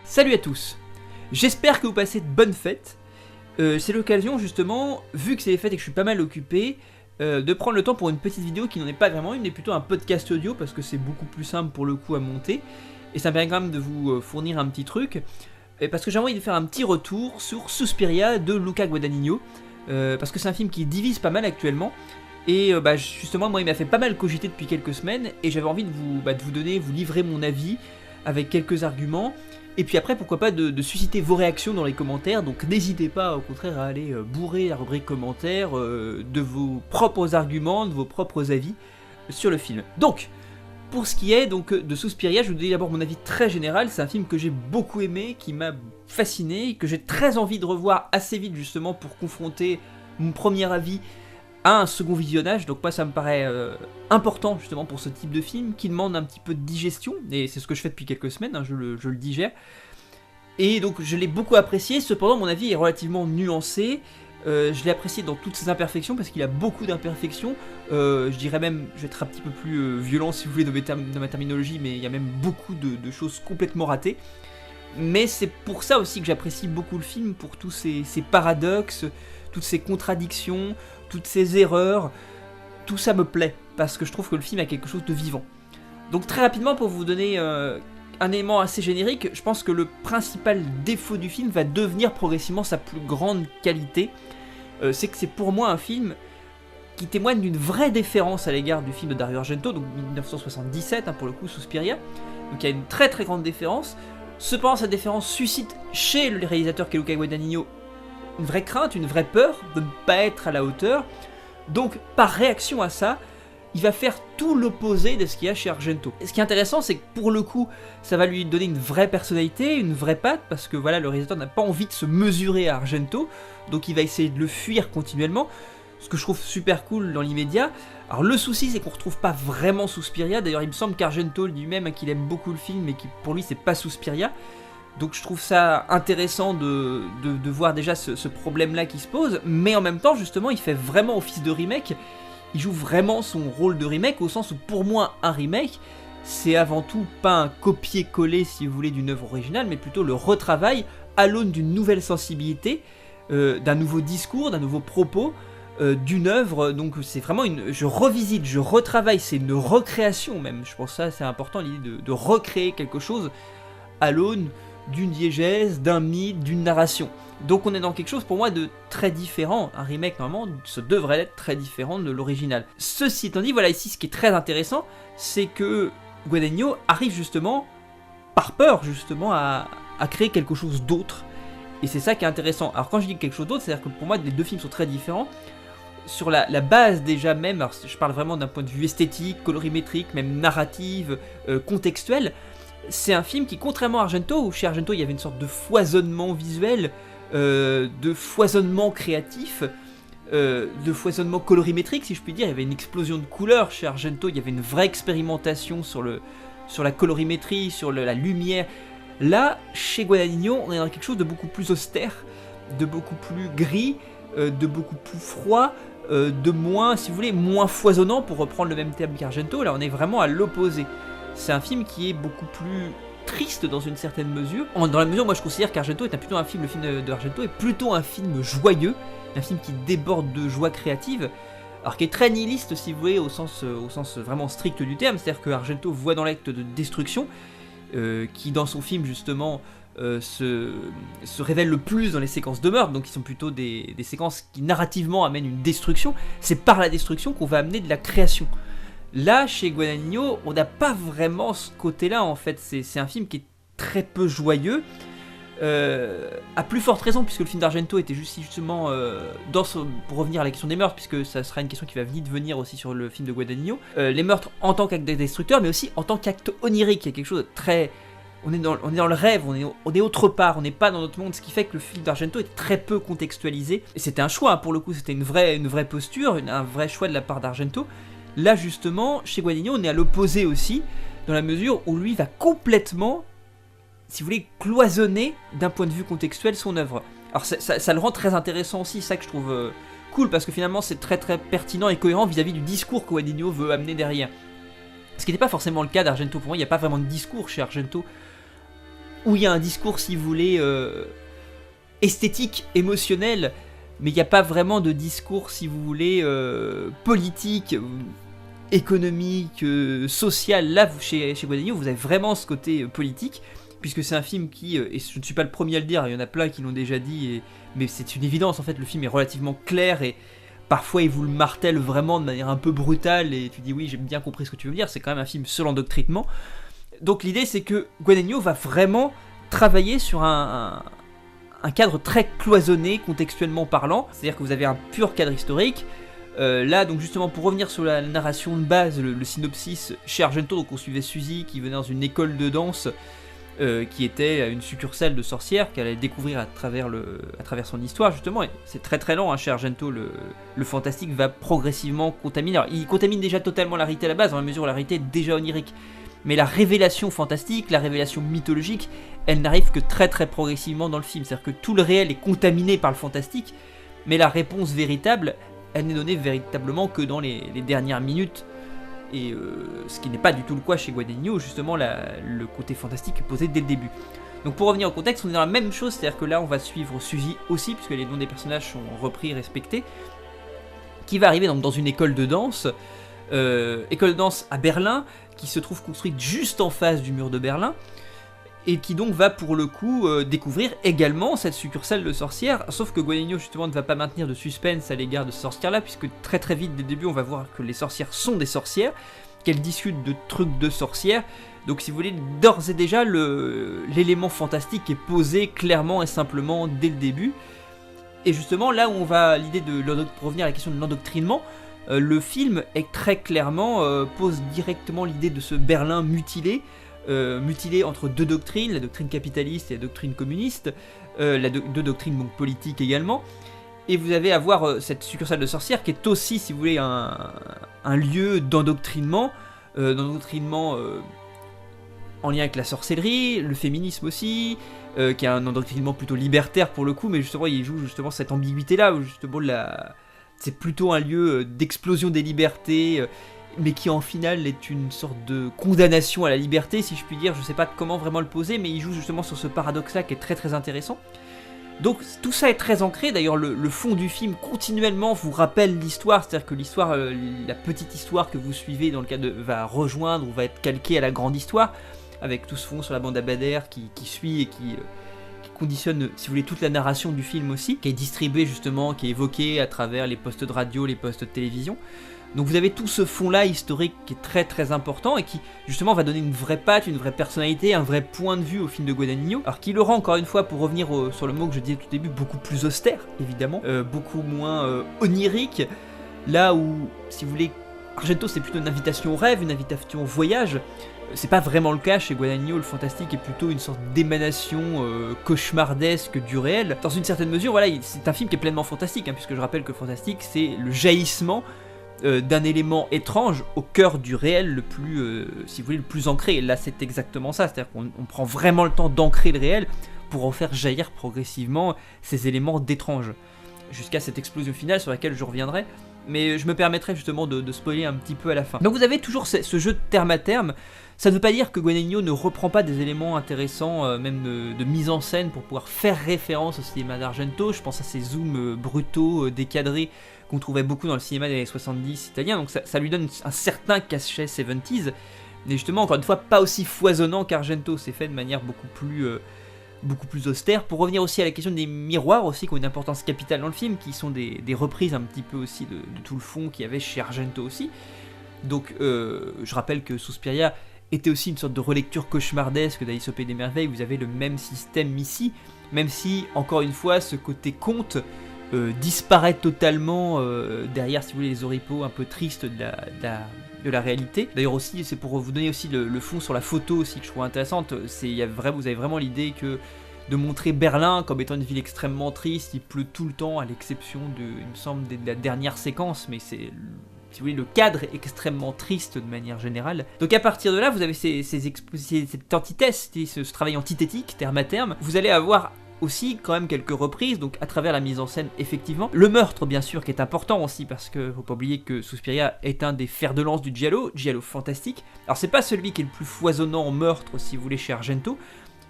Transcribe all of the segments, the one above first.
Salut à tous, j'espère que vous passez de bonnes fêtes. C'est l'occasion justement, vu que c'est les fêtes et que je suis pas mal occupé, de prendre le temps pour une petite vidéo qui n'en est pas vraiment une, mais plutôt un podcast audio parce que c'est beaucoup plus simple pour le coup à monter. Et ça me permet quand même de vous fournir un petit truc, parce que j'ai envie de faire un petit retour sur Suspiria de Luca Guadagnino, parce que c'est un film qui divise pas mal actuellement. Et justement, moi il m'a fait pas mal cogiter depuis quelques semaines, et j'avais envie de vous livrer mon avis avec quelques arguments. Et puis après, pourquoi pas de susciter vos réactions dans les commentaires, donc n'hésitez pas au contraire à aller bourrer la rubrique commentaires de vos propres arguments, de vos propres avis sur le film. Donc, pour ce qui est donc de Suspiria, je vous dis d'abord mon avis très général. C'est un film que j'ai beaucoup aimé, qui m'a fasciné, que j'ai très envie de revoir assez vite justement pour confronter mon premier avis à un second visionnage. Donc moi ça me paraît important justement pour ce type de film qui demande un petit peu de digestion, et c'est ce que je fais depuis quelques semaines, hein, je le digère. Et donc je l'ai beaucoup apprécié, cependant mon avis est relativement nuancé. Je l'ai apprécié dans toutes ses imperfections parce qu'il a beaucoup d'imperfections. Je dirais même, je vais être un petit peu plus violent si vous voulez dans ma terminologie, mais il y a même beaucoup de choses complètement ratées. Mais c'est pour ça aussi que j'apprécie beaucoup le film, pour tous ces paradoxes, toutes ces contradictions, toutes ces erreurs, tout ça me plaît, parce que je trouve que le film a quelque chose de vivant. Donc très rapidement, pour vous donner un élément assez générique, je pense que le principal défaut du film va devenir progressivement sa plus grande qualité. C'est que c'est pour moi un film qui témoigne d'une vraie déférence à l'égard du film de Dario Argento, donc 1977 hein, pour le coup, Suspiria. Donc il y a une très très grande déférence. Cependant cette déférence suscite chez le réalisateur Luca Guadagnino une vraie crainte, une vraie peur de ne pas être à la hauteur. Donc par réaction à ça, il va faire tout l'opposé de ce qu'il y a chez Argento. Et ce qui est intéressant, c'est que pour le coup, ça va lui donner une vraie personnalité, une vraie patte, parce que voilà, le réalisateur n'a pas envie de se mesurer à Argento, donc il va essayer de le fuir continuellement, ce que je trouve super cool dans l'immédiat. Alors le souci, c'est qu'on retrouve pas vraiment Suspiria. D'ailleurs il me semble qu'Argento lui-même, qu'il aime beaucoup le film, mais que pour lui c'est pas Suspiria. Donc je trouve ça intéressant de voir déjà ce problème-là qui se pose, mais en même temps, justement, il fait vraiment office de remake. Il joue vraiment son rôle de remake, au sens où pour moi, un remake, c'est avant tout pas un copier-coller, si vous voulez, d'une œuvre originale, mais plutôt le retravail à l'aune d'une nouvelle sensibilité, d'un nouveau discours, d'un nouveau propos, d'une œuvre. Donc c'est vraiment je revisite, je retravaille, c'est une recréation même. Je pense que ça c'est important, l'idée de recréer quelque chose à l'aune d'une diégèse, d'un mythe, d'une narration. Donc on est dans quelque chose pour moi de très différent. Un remake normalement ça devrait être très différent de l'original. Ceci étant dit, voilà ici ce qui est très intéressant, c'est que Guadagnino arrive justement, par peur justement, à créer quelque chose d'autre. Et c'est ça qui est intéressant. Alors quand je dis quelque chose d'autre, c'est-à-dire que pour moi les deux films sont très différents. Sur la base déjà même, alors je parle vraiment d'un point de vue esthétique, colorimétrique, même narrative, contextuel. C'est un film qui, contrairement à Argento, où chez Argento il y avait une sorte de foisonnement visuel, de foisonnement créatif, de foisonnement colorimétrique si je puis dire, il y avait une explosion de couleurs chez Argento, il y avait une vraie expérimentation sur la colorimétrie, sur la lumière. Là, chez Guadagnino, on est dans quelque chose de beaucoup plus austère, de beaucoup plus gris, de beaucoup plus froid, de moins, si vous voulez, moins foisonnant, pour reprendre le même terme qu'Argento. Là on est vraiment à l'opposé. C'est un film qui est beaucoup plus triste dans une certaine mesure. Dans la mesure où moi je considère qu'Argento est plutôt un film, le film d'Argento est plutôt un film joyeux, un film qui déborde de joie créative, alors qui est très nihiliste si vous voulez, au sens vraiment strict du terme, c'est-à-dire que Argento voit dans l'acte de destruction, qui dans son film justement se révèle le plus dans les séquences de meurtre, donc qui sont plutôt des séquences qui narrativement amènent une destruction. C'est par la destruction qu'on va amener de la création. Là, chez Guadagnino, on n'a pas vraiment ce côté-là, en fait. C'est un film qui est très peu joyeux, à plus forte raison, puisque le film d'Argento était justement, pour revenir à la question des meurtres, puisque ça sera une question qui va vite venir aussi sur le film de Guadagnino, les meurtres en tant qu'acte destructeur, mais aussi en tant qu'acte onirique. Il y a quelque chose de très... On est dans le rêve, on est autre part, on n'est pas dans notre monde, ce qui fait que le film d'Argento est très peu contextualisé. Et c'était un choix, hein, pour le coup, c'était une vraie posture, un vrai choix de la part d'Argento. Là justement, chez Guadagnino, on est à l'opposé aussi, dans la mesure où lui va complètement, si vous voulez, cloisonner d'un point de vue contextuel son œuvre. Alors ça le rend très intéressant aussi, ça que je trouve cool, parce que finalement c'est très très pertinent et cohérent vis-à-vis du discours que Guadagnino veut amener derrière. Ce qui n'était pas forcément le cas d'Argento. Pour moi, il n'y a pas vraiment de discours chez Argento. où il y a un discours, si vous voulez, esthétique, émotionnel, mais il n'y a pas vraiment de discours, si vous voulez, politique, économique, social. Là, chez Guadagnino, vous avez vraiment ce côté politique, puisque c'est un film qui, et je ne suis pas le premier à le dire, il y en a plein qui l'ont déjà dit, mais c'est une évidence, en fait, le film est relativement clair, et parfois il vous le martèle vraiment de manière un peu brutale, et tu dis oui, j'ai bien compris ce que tu veux dire, c'est quand même un film sur l'endoctrinement. Donc l'idée, c'est que Guadagnino va vraiment travailler sur un cadre très cloisonné, contextuellement parlant, c'est-à-dire que vous avez un pur cadre historique. Là, donc justement, pour revenir sur la narration de base, le synopsis, chez Argento, donc on suivait Suzy qui venait dans une école de danse qui était une succursale de sorcière qu'elle allait découvrir à travers son histoire, justement. Et c'est très très lent, hein, chez Argento, le fantastique va progressivement contaminer. Alors, il contamine déjà totalement la réalité à la base, dans la mesure où la réalité est déjà onirique. Mais la révélation fantastique, la révélation mythologique, elle n'arrive que très très progressivement dans le film. C'est-à-dire que tout le réel est contaminé par le fantastique, mais la réponse véritable, elle n'est donnée véritablement que dans les dernières minutes. Et ce qui n'est pas du tout le cas chez Guadagnino, justement, le côté fantastique est posé dès le début. Donc pour revenir au contexte, on est dans la même chose, c'est-à-dire que là on va suivre Suzy aussi, puisque les noms des personnages sont repris et respectés, qui va arriver donc dans une école de danse à Berlin, qui se trouve construite juste en face du mur de Berlin, et qui donc va pour le coup découvrir également cette succursale de sorcières, sauf que Guadagnino justement ne va pas maintenir de suspense à l'égard de ces sorcières-là, puisque très très vite dès le début on va voir que les sorcières sont des sorcières, qu'elles discutent de trucs de sorcières, donc si vous voulez, d'ores et déjà l'élément fantastique est posé clairement et simplement dès le début, et justement là où on va, pour revenir à la question de l'endoctrinement, le film est très clairement pose directement l'idée de ce Berlin mutilé entre deux doctrines, la doctrine capitaliste et la doctrine communiste, deux doctrines donc politiques également, et vous avez à voir cette succursale de sorcières qui est aussi, si vous voulez, un lieu d'endoctrinement, en lien avec la sorcellerie, le féminisme aussi, qui est un endoctrinement plutôt libertaire pour le coup, mais justement il joue justement cette ambiguïté-là, où justement c'est plutôt un lieu d'explosion des libertés, mais qui en final est une sorte de condamnation à la liberté, si je puis dire. Je sais pas comment vraiment le poser, mais il joue justement sur ce paradoxe-là qui est très très intéressant. Donc tout ça est très ancré, d'ailleurs le fond du film continuellement vous rappelle l'histoire, c'est-à-dire que l'histoire, la petite histoire que vous suivez dans le cadre va rejoindre ou va être calquée à la grande histoire, avec tout ce fond sur la bande Abadère qui suit et qui conditionne, si vous voulez, toute la narration du film aussi, qui est distribuée justement, qui est évoquée à travers les postes de radio, les postes de télévision. Donc vous avez tout ce fond-là historique qui est très très important et qui justement va donner une vraie patte, une vraie personnalité, un vrai point de vue au film de Guadagnino. Alors qui le rend, encore une fois, pour revenir sur le mot que je disais tout au début, beaucoup plus austère, évidemment, beaucoup moins onirique, là où, si vous voulez, Argento c'est plutôt une invitation au rêve, une invitation au voyage. C'est pas vraiment le cas chez Guadagnino, le fantastique est plutôt une sorte d'émanation cauchemardesque du réel. Dans une certaine mesure, voilà, c'est un film qui est pleinement fantastique, hein, puisque je rappelle que fantastique c'est le jaillissement d'un élément étrange au cœur du réel le plus, si vous voulez, le plus ancré. Et là c'est exactement ça, c'est-à-dire qu'on prend vraiment le temps d'ancrer le réel pour en faire jaillir progressivement ces éléments d'étrange, jusqu'à cette explosion finale sur laquelle je reviendrai. Mais je me permettrai justement de spoiler un petit peu à la fin. Donc vous avez toujours ce jeu de terme à terme. Ça ne veut pas dire que Guadagnino ne reprend pas des éléments intéressants, même de mise en scène, pour pouvoir faire référence au cinéma d'Argento. Je pense à ces zooms brutaux, décadrés, qu'on trouvait beaucoup dans le cinéma des années 70 italien. Donc ça lui donne un certain cachet 70s. Mais justement, encore une fois, pas aussi foisonnant qu'Argento. C'est fait de manière beaucoup plus austère. Pour revenir aussi à la question des miroirs aussi, qui ont une importance capitale dans le film, qui sont des reprises un petit peu aussi de tout le fond qu'il y avait chez Argento aussi. Donc je rappelle que Suspiria était aussi une sorte de relecture cauchemardesque d'Alice au Pays des Merveilles. Vous avez le même système ici, même si, encore une fois, ce côté conte disparaît totalement derrière, si vous voulez, les oripeaux un peu tristes de la réalité. D'ailleurs aussi, c'est pour vous donner aussi le fond sur la photo aussi que je trouve intéressante. Vous avez vraiment l'idée que de montrer Berlin comme étant une ville extrêmement triste, il pleut tout le temps, à l'exception il me semble, de la dernière séquence, mais c'est, si vous voulez, le cadre est extrêmement triste de manière générale. Donc à partir de là, vous avez cette antithèse, ce travail antithétique, terme à terme. Vous allez avoir aussi quand même quelques reprises, donc à travers la mise en scène effectivement. Le meurtre bien sûr qui est important aussi, parce que faut pas oublier que Suspiria est un des fers de lance du giallo fantastique. Alors c'est pas celui qui est le plus foisonnant en meurtre, si vous voulez, chez Argento,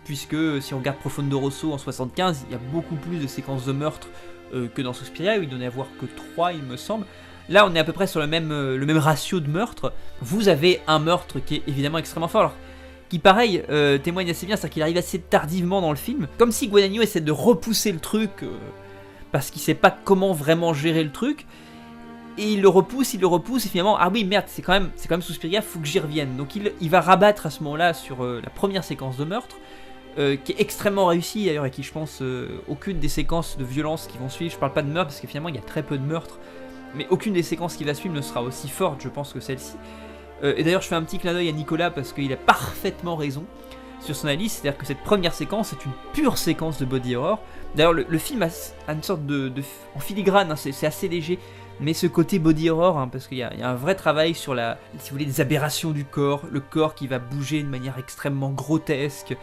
puisque si on regarde Profondo Rosso en 75, il y a beaucoup plus de séquences de meurtre que dans Suspiria, où il ne doit y avoir que 3 il me semble. Là on est à peu près sur le même ratio de meurtre. Vous avez un meurtre qui est évidemment extrêmement fort, alors, qui pareil témoigne assez bien, c'est-à-dire qu'il arrive assez tardivement dans le film, comme si Guadagnino essaie de repousser le truc, parce qu'il sait pas comment vraiment gérer le truc, et il le repousse, et finalement, ah oui merde, c'est quand même Suspiria, faut que j'y revienne. Donc il va rabattre à ce moment-là sur la première séquence de meurtre, qui est extrêmement réussie d'ailleurs, et qui je pense, aucune des séquences de violence qui vont suivre, je parle pas de meurtre, parce que finalement il y a très peu de meurtres, mais aucune des séquences qui va suivre ne sera aussi forte, je pense, que celle-ci. Et d'ailleurs je fais un petit clin d'œil à Nicolas, parce qu'il a parfaitement raison sur son analyse, c'est-à-dire que cette première séquence est une pure séquence de body horror. D'ailleurs le film a une sorte en filigrane, hein, c'est assez léger, mais ce côté body horror, hein, parce qu'il y a un vrai travail sur si vous voulez, des aberrations du corps, le corps qui va bouger de manière extrêmement grotesque,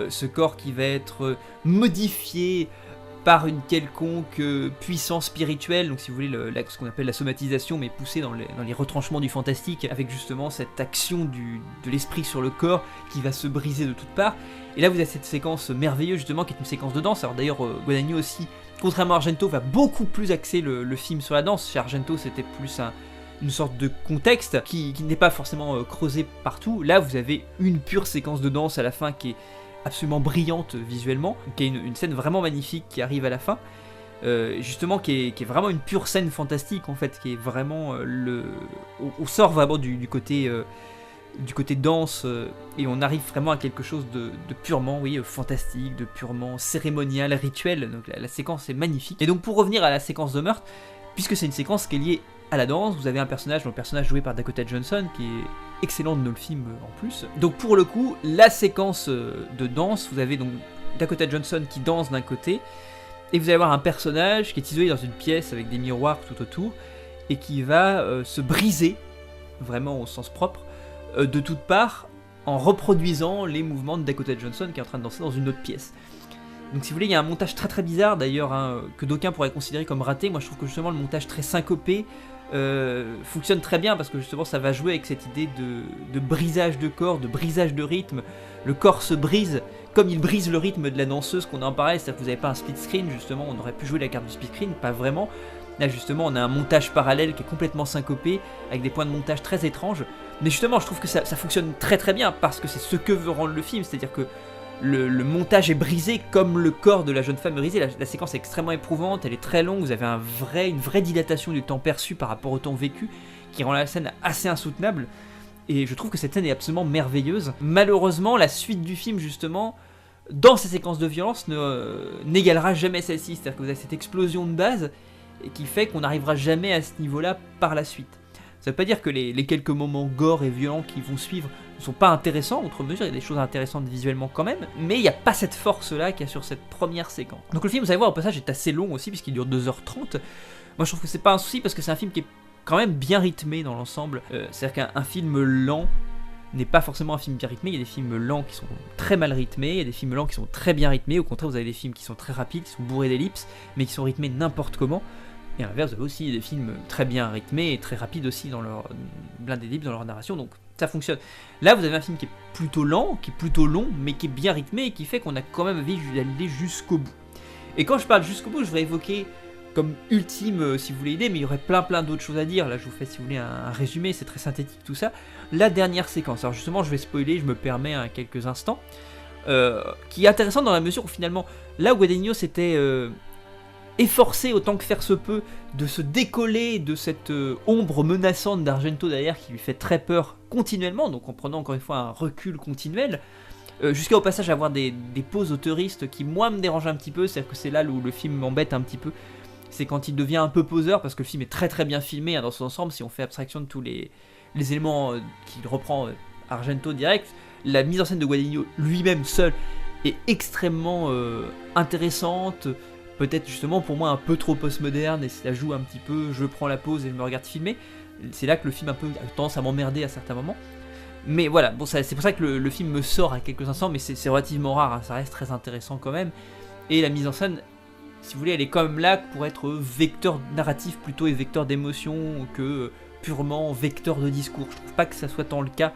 ce corps qui va être modifié par une quelconque puissance spirituelle, donc si vous voulez ce qu'on appelle la somatisation, mais poussée dans les retranchements du fantastique, avec justement cette action de l'esprit sur le corps qui va se briser de toutes parts. Et là vous avez cette séquence merveilleuse justement qui est une séquence de danse. Alors d'ailleurs Guadagnino aussi, contrairement à Argento, va beaucoup plus axer le film sur la danse. Chez Argento c'était plus une sorte de contexte qui n'est pas forcément creusé partout. Là vous avez une pure séquence de danse à la fin qui est absolument brillante visuellement, qui est une scène vraiment magnifique qui arrive à la fin, justement qui est vraiment une pure scène fantastique en fait, qui est vraiment on sort vraiment du côté danse, et on arrive vraiment à quelque chose de purement fantastique, de purement cérémonial, rituel. Donc la séquence est magnifique. Et donc pour revenir à la séquence de meurtre, puisque c'est une séquence qui est liée à la danse, vous avez un personnage joué par Dakota Johnson, qui est excellent dans le film en plus. Donc pour le coup, la séquence de danse, vous avez donc Dakota Johnson qui danse d'un côté, et vous allez avoir un personnage qui est isolé dans une pièce avec des miroirs tout autour, et qui va se briser, vraiment au sens propre, de toutes parts, en reproduisant les mouvements de Dakota Johnson qui est en train de danser dans une autre pièce. Donc si vous voulez, il y a un montage très très bizarre d'ailleurs, hein, que d'aucuns pourraient considérer comme raté. Moi je trouve que justement le montage très syncopé fonctionne très bien, parce que justement ça va jouer avec cette idée de brisage de corps, de brisage de rythme. Le corps se brise comme il brise le rythme de la danseuse qu'on en parlait, c'est-à-dire que vous n'avez pas un split screen, justement on aurait pu jouer la carte du split screen, pas vraiment. Là justement on a un montage parallèle qui est complètement syncopé, avec des points de montage très étranges. Mais justement je trouve que ça fonctionne très très bien, parce que c'est ce que veut rendre le film, c'est-à-dire que le montage est brisé comme le corps de la jeune femme est brisé. La séquence est extrêmement éprouvante, elle est très longue, vous avez une vraie dilatation du temps perçu par rapport au temps vécu, qui rend la scène assez insoutenable, et je trouve que cette scène est absolument merveilleuse. Malheureusement, la suite du film, justement, dans ces séquences de violence, n'égalera jamais celle-ci, c'est-à-dire que vous avez cette explosion de base, et qui fait qu'on n'arrivera jamais à ce niveau-là par la suite. Ça veut pas dire que les quelques moments gore et violents qui vont suivre ne sont pas intéressants, outre mesure, il y a des choses intéressantes visuellement quand même, mais il n'y a pas cette force-là qu'il y a sur cette première séquence. Donc le film, vous allez voir, au passage, est assez long aussi, puisqu'il dure 2h30. Moi je trouve que c'est pas un souci, parce que c'est un film qui est quand même bien rythmé dans l'ensemble. C'est-à-dire qu'un film lent n'est pas forcément un film bien rythmé. Il y a des films lents qui sont très mal rythmés, il y a des films lents qui sont très bien rythmés, au contraire vous avez des films qui sont très rapides, qui sont bourrés d'ellipses, mais qui sont rythmés n'importe comment. Et à l'inverse, vous avez aussi des films très bien rythmés et très rapides aussi dans leur blindés d'ellipses dans leur narration, donc ça fonctionne. Là, vous avez un film qui est plutôt lent, qui est plutôt long, mais qui est bien rythmé et qui fait qu'on a quand même envie d'aller jusqu'au bout. Et quand je parle jusqu'au bout, je voudrais évoquer comme ultime, si vous voulez idée, mais il y aurait plein d'autres choses à dire. Là, je vous fais, si vous voulez, un résumé, c'est très synthétique tout ça. La dernière séquence, alors justement, je vais spoiler, je me permets quelques instants, qui est intéressante dans la mesure où finalement, là où Guadagnino s'était efforcé autant que faire se peut de se décoller de cette ombre menaçante d'Argento derrière qui lui fait très peur continuellement, donc en prenant encore une fois un recul continuel, jusqu'à au passage avoir des pauses auteuristes qui moi me dérangent un petit peu, c'est-à-dire que c'est là où le film m'embête un petit peu, c'est quand il devient un peu poseur, parce que le film est très très bien filmé dans son ensemble, si on fait abstraction de tous les éléments qu'il reprend Argento direct, la mise en scène de Guadagnino lui-même seul est extrêmement intéressante, peut-être justement pour moi un peu trop postmoderne, et ça joue un petit peu, je prends la pause et je me regarde filmer, c'est là que le film a tendance à m'emmerder à certains moments. Mais voilà, bon, c'est pour ça que le film me sort à quelques instants, mais c'est relativement rare, hein, ça reste très intéressant quand même. Et la mise en scène, si vous voulez, elle est quand même là pour être vecteur narratif plutôt et vecteur d'émotion que purement vecteur de discours. Je trouve pas que ça soit tant le cas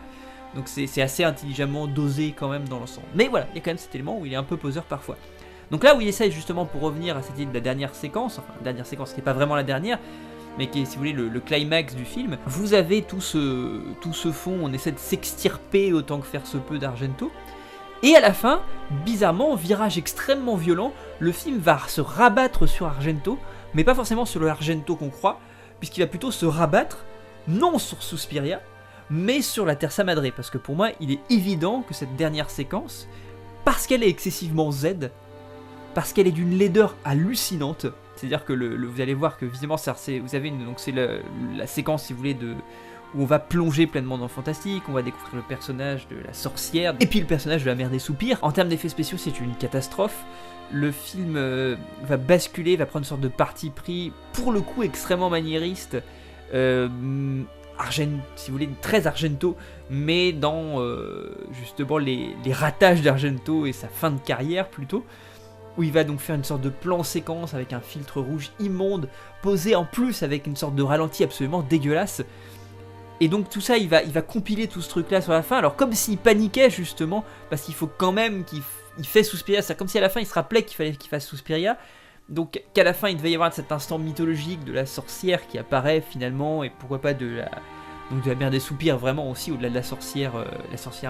Donc c'est assez intelligemment dosé quand même dans l'ensemble. Mais voilà, il y a quand même cet élément où il est un peu poseur parfois. Donc là où il essaye justement, pour revenir à cette idée de la dernière séquence, enfin la dernière séquence qui n'est pas vraiment la dernière, mais qui est, si vous voulez, le climax du film, vous avez tout ce fond, on essaie de s'extirper autant que faire se peut d'Argento, et à la fin, bizarrement, virage extrêmement violent, le film va se rabattre sur Argento, mais pas forcément sur le Argento qu'on croit, puisqu'il va plutôt se rabattre, non sur Suspiria, mais sur la Terza Madre, parce que pour moi, il est évident que cette dernière séquence, parce qu'elle est excessivement Z, parce qu'elle est d'une laideur hallucinante, c'est-à-dire que vous allez voir que visiblement, vous avez donc c'est la séquence, si vous voulez, où on va plonger pleinement dans le fantastique, on va découvrir le personnage de la sorcière, et puis le personnage de la mère des soupirs. En termes d'effets spéciaux, c'est une catastrophe. Le film va basculer, va prendre une sorte de parti pris, pour le coup extrêmement maniériste, si vous voulez, très Argento, mais dans justement les ratages d'Argento et sa fin de carrière plutôt, où il va donc faire une sorte de plan séquence avec un filtre rouge immonde, posé en plus avec une sorte de ralenti absolument dégueulasse. Et donc tout ça, il va compiler tout ce truc-là sur la fin, alors comme s'il paniquait justement, parce qu'il faut quand même qu'il fait Suspiria, c'est comme si à la fin il se rappelait qu'il fallait qu'il fasse Suspiria, donc qu'à la fin il devait y avoir cet instant mythologique de la sorcière qui apparaît finalement, et pourquoi pas de la mère des soupirs, vraiment aussi au-delà de la sorcière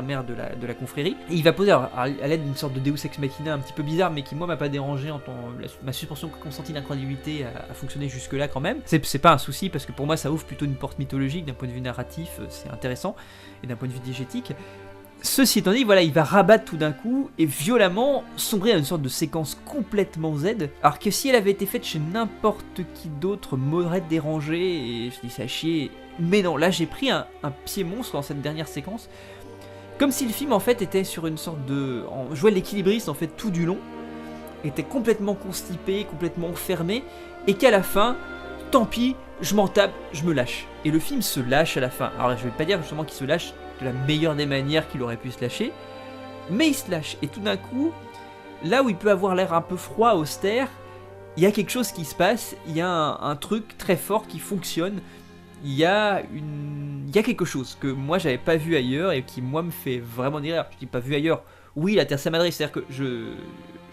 mère de la confrérie. Et il va poser à l'aide d'une sorte de Deus Ex Machina un petit peu bizarre, mais qui moi m'a pas dérangé en tant ma suspension consentie d'incrédulité a fonctionné jusque là quand même. C'est pas un souci parce que pour moi ça ouvre plutôt une porte mythologique d'un point de vue narratif, c'est intéressant, et d'un point de vue diégétique. Ceci étant dit, voilà, il va rabattre tout d'un coup et violemment sombrer à une sorte de séquence complètement Z, alors que si elle avait été faite chez n'importe qui d'autre, m'aurait dérangé et je dis ça à chier. Mais non, là j'ai pris un pied monstre dans cette dernière séquence, comme si le film en fait était sur une sorte de... Je vois l'équilibriste en fait tout du long, était complètement constipé, complètement fermé, et qu'à la fin, tant pis, je m'en tape, je me lâche. Et le film se lâche à la fin. Alors je vais pas dire justement qu'il se lâche de la meilleure des manières qu'il aurait pu se lâcher, mais il se lâche, et tout d'un coup, là où il peut avoir l'air un peu froid, austère, il y a quelque chose qui se passe, il y a un truc très fort qui fonctionne, il y a quelque chose que moi j'avais pas vu ailleurs, et qui moi me fait vraiment dire, je dis pas vu ailleurs, oui la Terza Madre, c'est-à-dire que je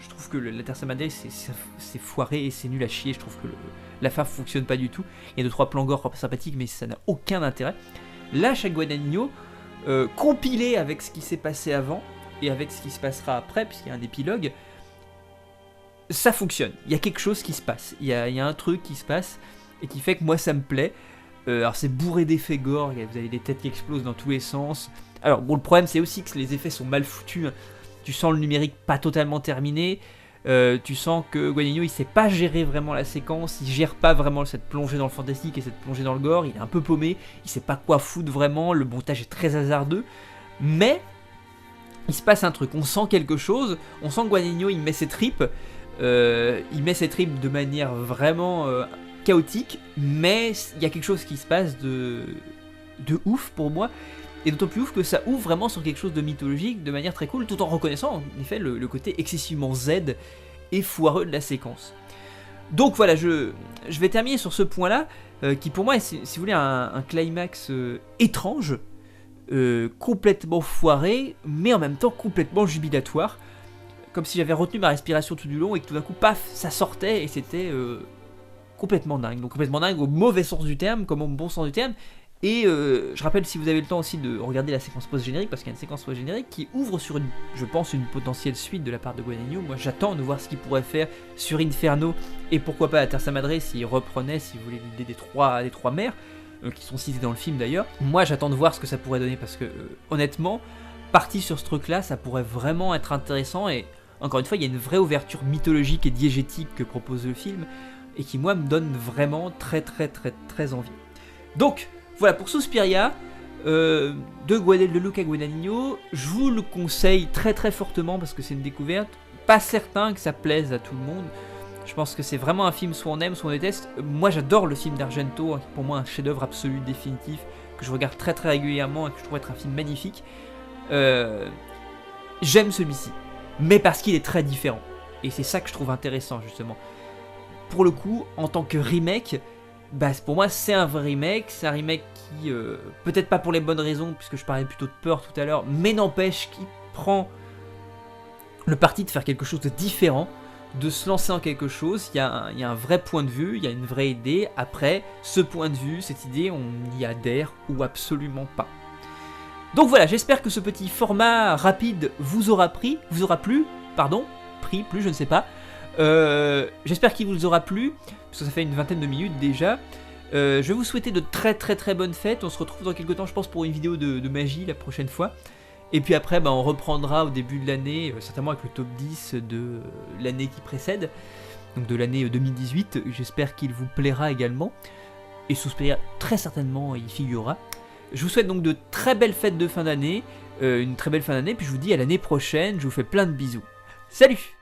trouve que la Terza Madre c'est foiré et c'est nul à chier, je trouve que la fin fonctionne pas du tout, il y a 2-3 plans gore sympathiques mais ça n'a aucun intérêt. Là chez Guadagnino, compilé avec ce qui s'est passé avant et avec ce qui se passera après, puisqu'il y a un épilogue, ça fonctionne. Il y a quelque chose qui se passe. Il y a un truc qui se passe et qui fait que moi ça me plaît. Alors c'est bourré d'effets gore, vous avez des têtes qui explosent dans tous les sens. Alors bon, le problème c'est aussi que les effets sont mal foutus. Tu sens le numérique pas totalement terminé. Tu sens que Guadagnino il sait pas gérer vraiment la séquence, il gère pas vraiment cette plongée dans le fantastique et cette plongée dans le gore, il est un peu paumé, il sait pas quoi foutre vraiment, le montage est très hasardeux, mais il se passe un truc, on sent quelque chose, on sent que Guadagnino il met ses tripes de manière vraiment chaotique, mais il y a quelque chose qui se passe de ouf pour moi. Et d'autant plus ouf que ça ouvre vraiment sur quelque chose de mythologique de manière très cool, tout en reconnaissant en effet le côté excessivement Z et foireux de la séquence. Donc voilà, je vais terminer sur ce point-là, qui pour moi est, si vous voulez, un climax étrange, complètement foiré, mais en même temps complètement jubilatoire, comme si j'avais retenu ma respiration tout du long et que tout d'un coup, paf, ça sortait et c'était complètement dingue. Donc complètement dingue au mauvais sens du terme, comme au bon sens du terme. Et je rappelle, si vous avez le temps aussi, de regarder la séquence post-générique, parce qu'il y a une séquence post-générique qui ouvre sur je pense, une potentielle suite de la part de Guadagnino. Moi j'attends de voir ce qu'il pourrait faire sur Inferno, et pourquoi pas à Terza Madre s'il reprenait, si vous voulez, l'idée des trois mères, qui sont citées dans le film d'ailleurs. Moi j'attends de voir ce que ça pourrait donner, parce que honnêtement, parti sur ce truc là, ça pourrait vraiment être intéressant, et encore une fois, il y a une vraie ouverture mythologique et diégétique que propose le film, et qui moi me donne vraiment très très très très envie. Donc voilà pour Suspiria de Luca Guadagnino. Je vous le conseille très très fortement parce que c'est une découverte. Pas certain que ça plaise à tout le monde. Je pense que c'est vraiment un film soit on aime soit on déteste. Moi j'adore le film d'Argento, pour moi un chef-d'œuvre absolu définitif que je regarde très très régulièrement et que je trouve être un film magnifique. J'aime celui-ci, mais parce qu'il est très différent. Et c'est ça que je trouve intéressant justement. Pour le coup, en tant que remake, bah, pour moi c'est un vrai remake, c'est un remake qui, peut-être pas pour les bonnes raisons, puisque je parlais plutôt de peur tout à l'heure, mais n'empêche qui prend le parti de faire quelque chose de différent, de se lancer en quelque chose. Il y a un vrai point de vue, il y a une vraie idée. Après, ce point de vue, cette idée, on y adhère ou absolument pas. Donc voilà, j'espère que ce petit format rapide vous aura plu, je ne sais pas. J'espère qu'il vous aura plu, parce que ça fait une vingtaine de minutes déjà. Je vais vous souhaiter de très bonnes fêtes. On se retrouve dans quelques temps, je pense, pour une vidéo de magie la prochaine fois. Et puis après, on reprendra au début de l'année, certainement avec le top 10 de l'année qui précède, donc de l'année 2018. J'espère qu'il vous plaira également. Et Suspiria, très certainement, y figurera. Je vous souhaite donc de très belles fêtes de fin d'année, une très belle fin d'année, puis je vous dis à l'année prochaine. Je vous fais plein de bisous. Salut!